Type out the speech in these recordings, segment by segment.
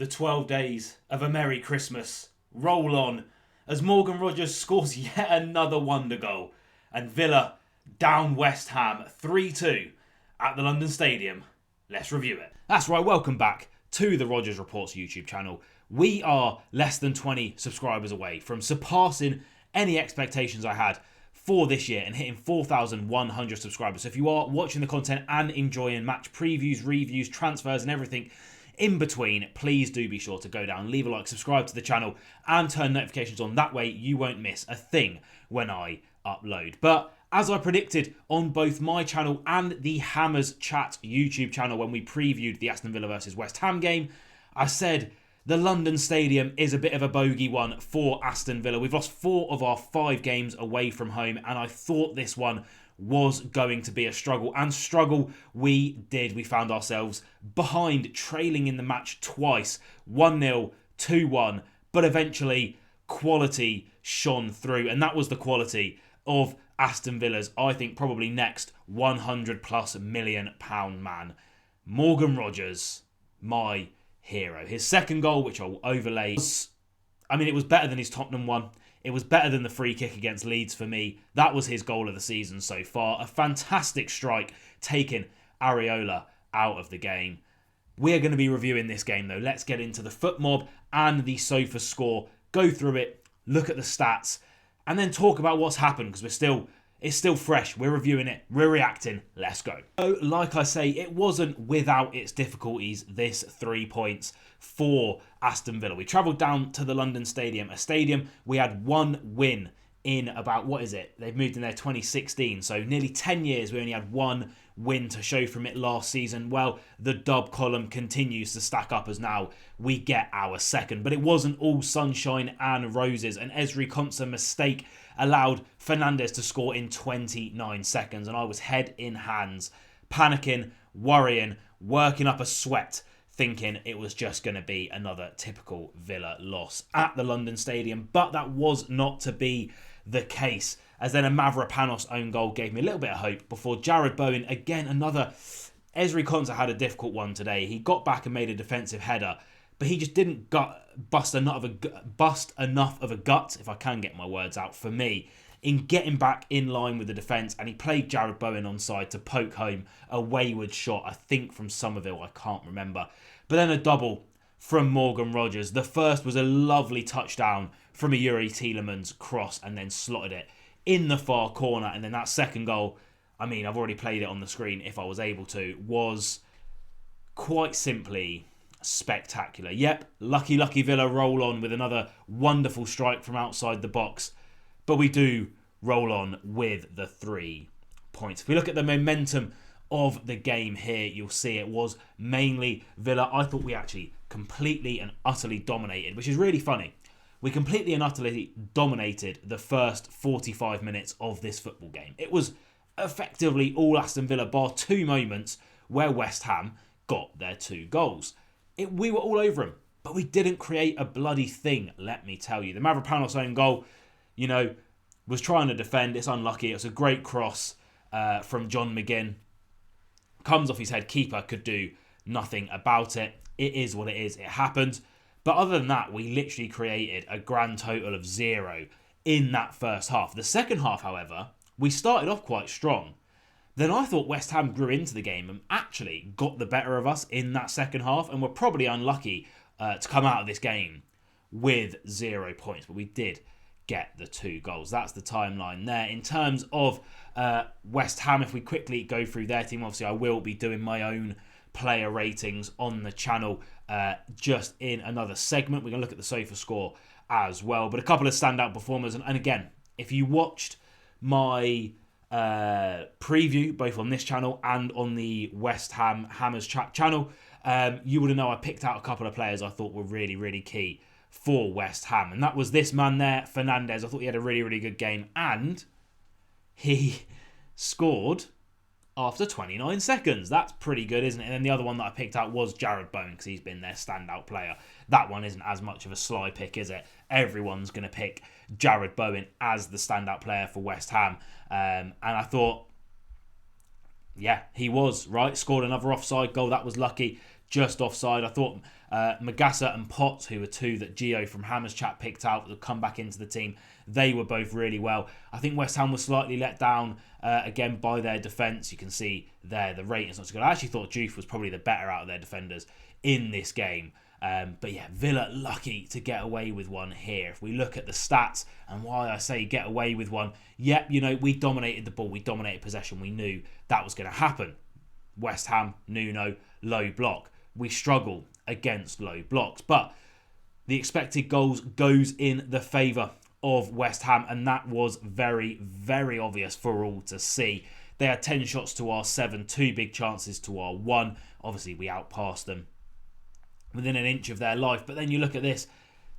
The 12 days of a Merry Christmas roll on as Morgan Rogers scores yet another wonder goal and Villa down West Ham 3-2 at the London Stadium. Let's review it. That's right, welcome back to the Rogers Reports YouTube channel. We are less than 20 subscribers away from surpassing any expectations I had for this year and hitting 4,100 subscribers. So if you are watching the content and enjoying match previews, reviews, transfers and everything in between, please do be sure to go down, leave a like, subscribe to the channel and turn notifications on. That way you won't miss a thing when I upload. But as I predicted on both my channel and the Hammers Chat YouTube channel when we previewed the Aston Villa versus West Ham game, I said the London Stadium is a bit of a bogey one for Aston Villa. We've lost 4 of our 5 games away from home, and I thought this one was going to be a struggle. And struggle we did. We found ourselves behind, trailing in the match twice. 1-0, 2-1, but eventually quality shone through. And that was the quality of Aston Villa's, I think, probably next £100+ million man. Morgan Rogers, my hero. His second goal, which I'll overlay, it was better than his Tottenham one. It was better than the free kick against Leeds for me. That was his goal of the season so far. A fantastic strike, taking Areola out of the game. We're going to be reviewing this game though. Let's get into the foot mob and the sofa score. Go through it, look at the stats, and then talk about what's happened because it's still fresh. We're reviewing it. We're reacting. Let's go. So, like I say, it wasn't without its difficulties, this 3 points for Aston Villa. We travelled down to the London Stadium, a stadium we had one win in about, they've moved in there 2016. So nearly 10 years, we only had one win to show from it last season. Well, the dub column continues to stack up as now we get our second. But it wasn't all sunshine and roses. An Ezri Konsa mistake allowed Fernandes to score in 29 seconds. And I was head in hands, panicking, worrying, working up a sweat, thinking it was just going to be another typical Villa loss at the London Stadium. But that was not to be the case, as then a Mavropanos own goal gave me a little bit of hope before Jared Bowen, again, another. Ezri Konsa had a difficult one today. He got back and made a defensive header, but he just didn't bust enough of a gut, if I can get my words out, for me, in getting back in line with the defence. And he played Jared Bowen onside to poke home a wayward shot, I think from Somerville, I can't remember. But then a double from Morgan Rogers. The first was a lovely touchdown from a Yuri Tielemans cross and then slotted it in the far corner. And then that second goal, I've already played it on the screen if I was able to, was quite simply spectacular. Yep, lucky Villa roll on with another wonderful strike from outside the box. But we do roll on with the 3 points. If we look at the momentum of the game here, you'll see it was mainly Villa. I thought we actually completely and utterly dominated, which is really funny. We completely and utterly dominated the first 45 minutes of this football game. It was effectively all Aston Villa, bar 2 moments where West Ham got their 2 goals. We were all over them, but we didn't create a bloody thing, let me tell you. The Mavropanos own goal, was trying to defend. It's unlucky. It was a great cross from John McGinn. Comes off his head. Keeper could do nothing about it. It is what it is. It happened. But other than that, we literally created a grand total of 0 in that first half. The second half, however, we started off quite strong. Then I thought West Ham grew into the game and actually got the better of us in that second half and were probably unlucky to come out of this game with 0 points. But we did get the 2 goals. That's the timeline there. In terms of West Ham, if we quickly go through their team, obviously I will be doing my own player ratings on the channel just in another segment. We're going to look at the sofa score as well. But a couple of standout performers. And again, if you watched my preview, both on this channel and on the West Ham Hammers Chat channel, you would have known I picked out a couple of players I thought were really, really key for West Ham. And that was this man there, Fernandes. I thought he had a really, really good game. And he scored after 29 seconds. That's pretty good, isn't it? And then the other one that I picked out was Jared Bowen, because he's been their standout player. That one isn't as much of a sly pick, is it? Everyone's going to pick Jared Bowen as the standout player for West Ham. And I thought, yeah, he was, right? Scored another offside goal. That was lucky. just offside. I thought Magassa and Potts, who were two that Gio from Hammers Chat picked out that come back into the team, they were both really well. I think West Ham was slightly let down again by their defence. You can see there the rating's not so good. I actually thought Juve was probably the better out of their defenders in this game. But yeah, Villa lucky to get away with one here. If we look at the stats and why I say get away with one, yep, you know, we dominated the ball, we dominated possession, we knew that was going to happen. West Ham, Nuno, low block. We struggle against low blocks, but the expected goals goes in the favour of West Ham, and that was very, very obvious for all to see. They had 10 shots to our 7, 2 big chances to our 1. Obviously, we outpassed them within an inch of their life, but then you look at this,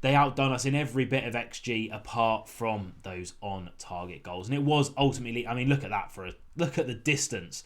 they outdone us in every bit of XG apart from those on-target goals, and it was ultimately, I mean, look at that look at the distance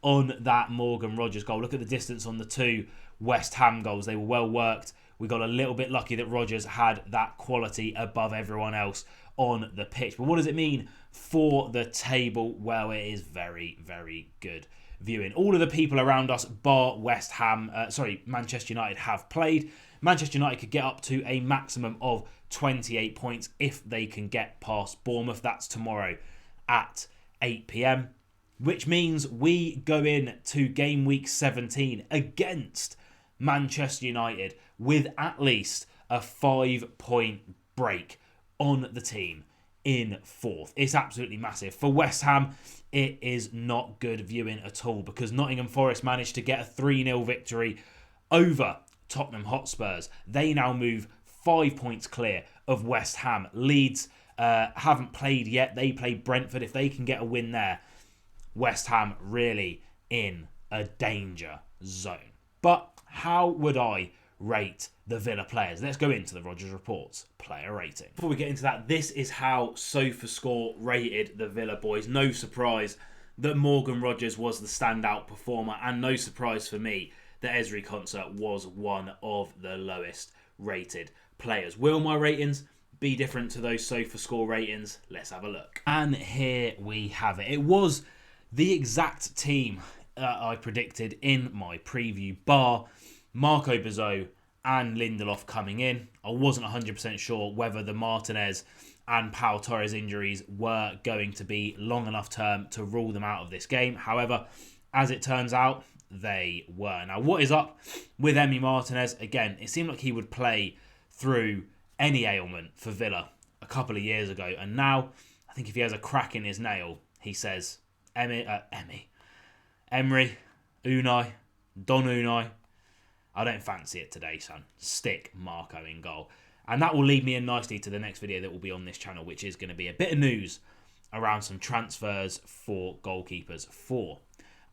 on that Morgan Rogers goal. Look at the distance on the 2 West Ham goals. They were well worked. We got a little bit lucky that Rogers had that quality above everyone else on the pitch. But what does it mean for the table? Well, it is very, very good viewing. All of the people around us, bar Manchester United, have played. Manchester United could get up to a maximum of 28 points if they can get past Bournemouth. That's tomorrow at 8 p.m. Which means we go in to game week 17 against Manchester United with at least a 5-point break on the team in 4th. It's absolutely massive. For West Ham, it is not good viewing at all because Nottingham Forest managed to get a 3-0 victory over Tottenham Hotspurs. They now move 5 points clear of West Ham. Leeds haven't played yet. They play Brentford. If they can get a win there, West Ham really in a danger zone. But how would I rate the Villa players? Let's go into the Rodgers Reports player rating. Before we get into that, this is how SofaScore rated the Villa boys. No surprise that Morgan Rogers was the standout performer, and no surprise for me that Ezri Konsa was one of the lowest rated players. Will my ratings be different to those SofaScore ratings? Let's have a look. And here we have it. It was the exact team I predicted in my preview, bar Marco Bizot and Lindelof coming in. I wasn't 100% sure whether the Martinez and Pau Torres injuries were going to be long enough term to rule them out of this game. However, as it turns out, they were. Now, what is up with Emi Martinez? Again, it seemed like he would play through any ailment for Villa a couple of years ago. And now, I think if he has a crack in his nail, he says, Emery, Unai, Don Unai, I don't fancy it today, son. Stick Marco in goal. And that will lead me in nicely to the next video that will be on this channel, which is going to be a bit of news around some transfers for goalkeepers for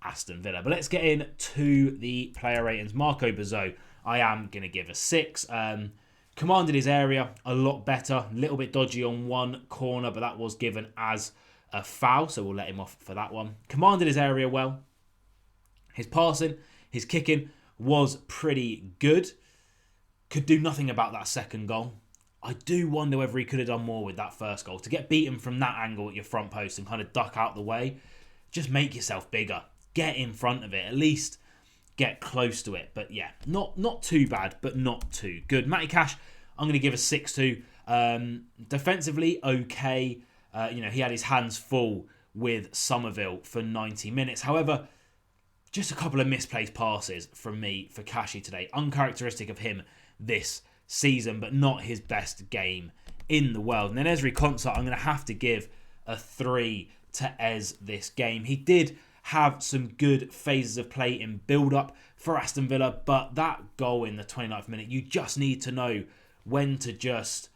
Aston Villa. But let's get into the player ratings. Marco Bizot, I am going to give a 6. Commanded his area a lot better. A little bit dodgy on one corner, but that was given as a foul, so we'll let him off for that one. Commanded his area well. His passing, his kicking was pretty good. Could do nothing about that second goal. I do wonder whether he could have done more with that first goal. To get beaten from that angle at your front post and kind of duck out the way, just make yourself bigger. Get in front of it. At least get close to it. But yeah, not too bad, but not too good. Matty Cash, I'm going to give a 6 to. Defensively, okay. He had his hands full with Somerville for 90 minutes. However, just a couple of misplaced passes from me for Cashy today. Uncharacteristic of him this season, but not his best game in the world. And then Ezri Konsa, I'm going to have to give a 3 to Ez this game. He did have some good phases of play in build-up for Aston Villa, but that goal in the 29th minute, you just need to know when to just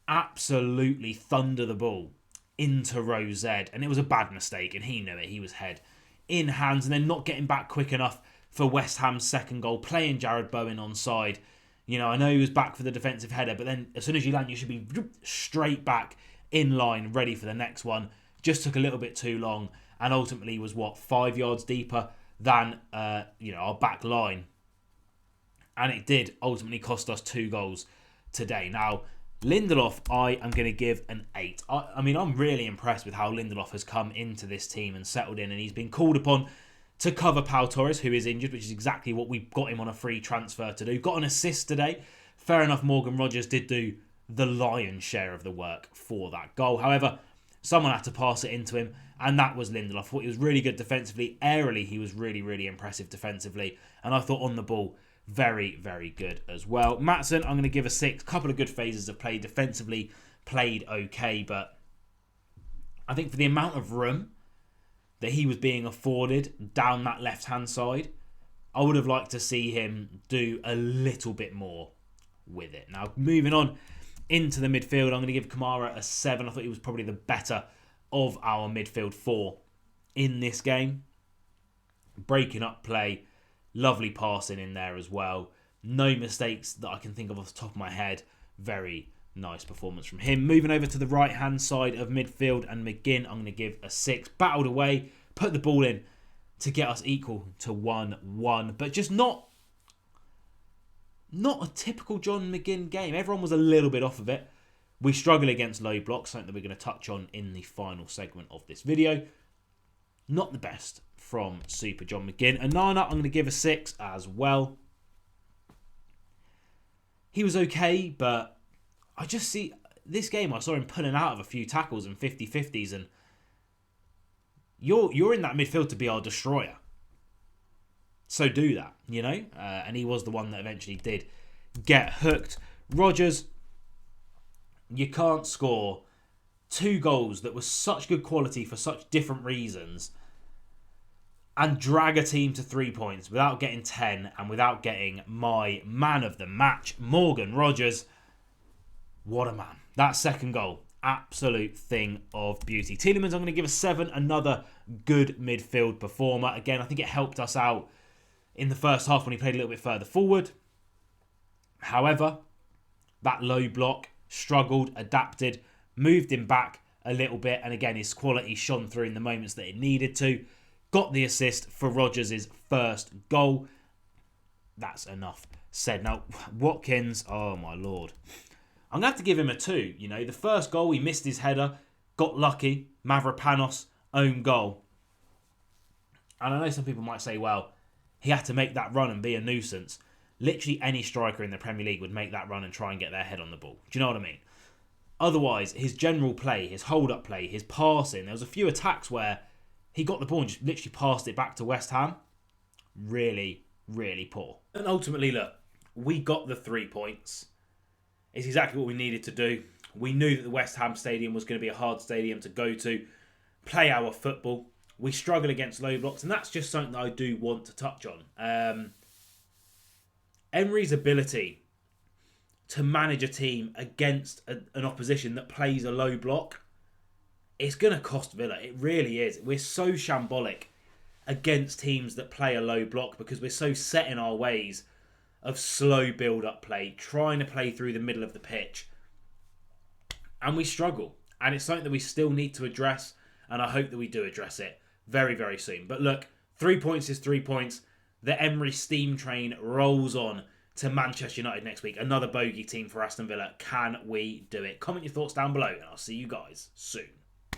absolutely thunder the ball into row Z. And it was a bad mistake, and he knew it. He was head in hands, and then not getting back quick enough for West Ham's second goal, playing Jared Bowen onside. You know, I know he was back for the defensive header, but then as soon as you land, you should be straight back in line, ready for the next one. Just took a little bit too long, and ultimately was, 5 yards deeper than our back line. And it did ultimately cost us 2 goals today. Now, Lindelof, I am going to give an 8. I mean, I'm really impressed with how Lindelof has come into this team and settled in, and he's been called upon to cover Pau Torres, who is injured, which is exactly what we got him on a free transfer to do. Got an assist today. Fair enough, Morgan Rogers did do the lion's share of the work for that goal. However, someone had to pass it into him, and that was Lindelof. I thought he was really good defensively. Aerially, he was really, really impressive defensively. And I thought on the ball, very, very good as well. Maatsen, I'm going to give a 6. Couple of good phases of play. Defensively, played okay, but I think for the amount of room that he was being afforded down that left-hand side, I would have liked to see him do a little bit more with it. Now, moving on into the midfield, I'm going to give Kamara a 7. I thought he was probably the better of our midfield 4 in this game. Breaking up play, lovely passing in there as well. No mistakes that I can think of off the top of my head. Very nice performance from him. Moving over to the right-hand side of midfield and McGinn, I'm going to give a 6. Battled away, put the ball in to get us equal to 1-1. But just not a typical John McGinn game. Everyone was a little bit off of it. We struggle against low blocks, something that we're going to touch on in the final segment of this video. Not the best from Super John McGinn. And Nana, I'm going to give a 6 as well. He was okay, but I just see this game, I saw him pulling out of a few tackles and 50-50s, and you're in that midfield to be our destroyer. So do that, you know? And he was the one that eventually did get hooked. Rodgers, you can't score 2 goals that were such good quality for such different reasons and drag a team to 3 points without getting 10 and without getting my man of the match, Morgan Rogers. What a man. That second goal, absolute thing of beauty. Tielemans, I'm going to give a 7. Another good midfield performer. Again, I think it helped us out in the first half when he played a little bit further forward. However, that low block, struggled, adapted, moved him back a little bit, and again, his quality shone through in the moments that it needed to. Got the assist for Rodgers' first goal. That's enough said. Now, Watkins, oh my lord. I'm going to have to give him a 2. You know, the first goal, he missed his header, got lucky, Mavropanos, own goal. And I know some people might say, well, he had to make that run and be a nuisance. Literally any striker in the Premier League would make that run and try and get their head on the ball. Do you know what I mean? Otherwise, his general play, his hold-up play, his passing, there was a few attacks where he got the ball and just literally passed it back to West Ham. Really, really poor. And ultimately, look, we got the 3 points. It's exactly what we needed to do. We knew that the West Ham stadium was going to be a hard stadium to go to, play our football. We struggle against low blocks, and that's just something that I do want to touch on. Emery's ability to manage a team against an opposition that plays a low block, it's going to cost Villa. It really is. We're so shambolic against teams that play a low block because we're so set in our ways of slow build-up play, trying to play through the middle of the pitch. And we struggle. And it's something that we still need to address, and I hope that we do address it very, very soon. But look, 3 points is 3 points. The Emery steam train rolls on to Manchester United next week. Another bogey team for Aston Villa. Can we do it? Comment your thoughts down below, and I'll see you guys soon.